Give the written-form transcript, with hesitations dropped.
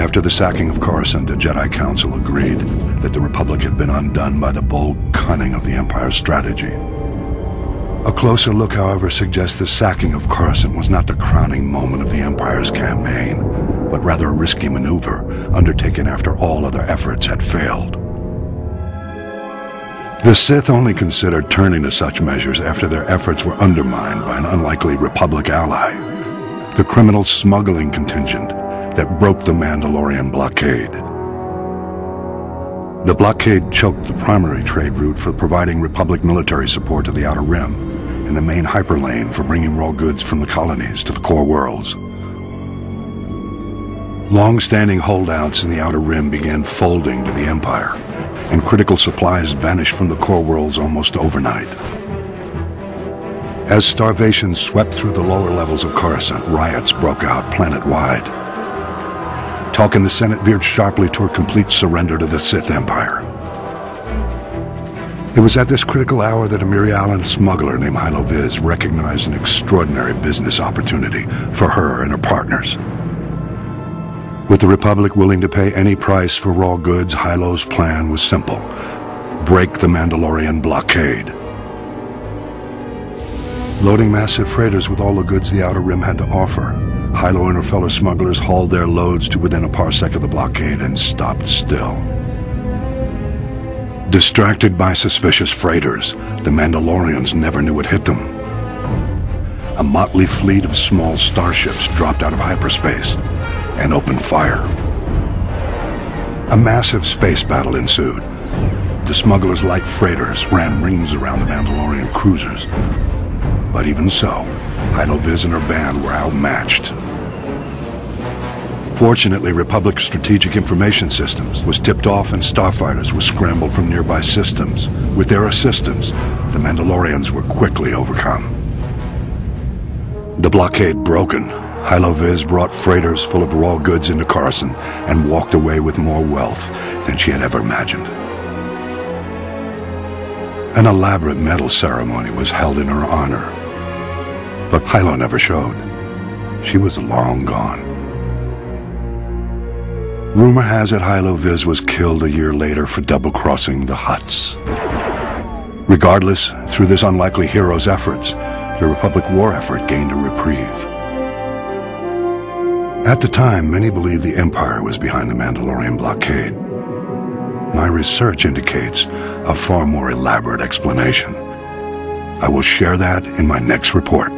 After the sacking of Coruscant, the Jedi Council agreed that the Republic had been undone by the bold cunning of the Empire's strategy. A closer look, however, suggests the sacking of Coruscant was not the crowning moment of the Empire's campaign, but rather a risky maneuver undertaken after all other efforts had failed. The Sith only considered turning to such measures after their efforts were undermined by an unlikely Republic ally, the criminal smuggling contingent that broke the Mandalorian blockade. The blockade choked the primary trade route for providing Republic military support to the Outer Rim, and the main hyperlane for bringing raw goods from the colonies to the core worlds. Long-standing holdouts in the Outer Rim began folding to the Empire, and critical supplies vanished from the core worlds almost overnight. As starvation swept through the lower levels of Coruscant, riots broke out planet-wide. Talk in the Senate veered sharply toward complete surrender to the Sith Empire. It was at this critical hour that a Mirialan smuggler named Hylo Viz recognized an extraordinary business opportunity for her and her partners. With the Republic willing to pay any price for raw goods, Hylo's plan was simple: break the Mandalorian blockade. Loading massive freighters with all the goods the Outer Rim had to offer, Hylo and her fellow smugglers hauled their loads to within a parsec of the blockade and stopped still. Distracted by suspicious freighters, the Mandalorians never knew what hit them. A motley fleet of small starships dropped out of hyperspace and opened fire. A massive space battle ensued. The smugglers' light freighters ran rings around the Mandalorian cruisers. But even so, Hylo Viz and her band were outmatched. Fortunately, Republic Strategic Information Systems was tipped off and starfighters were scrambled from nearby systems. With their assistance, the Mandalorians were quickly overcome. The blockade broken, Hylo Viz brought freighters full of raw goods into Coruscant and walked away with more wealth than she had ever imagined. An elaborate medal ceremony was held in her honor, but Hylo never showed. She was long gone. Rumor has it Hylo Viz was killed a year later for double-crossing the Hutts. Regardless, through this unlikely hero's efforts, the Republic war effort gained a reprieve. At the time, many believed the Empire was behind the Mandalorian blockade. My research indicates a far more elaborate explanation. I will share that in my next report.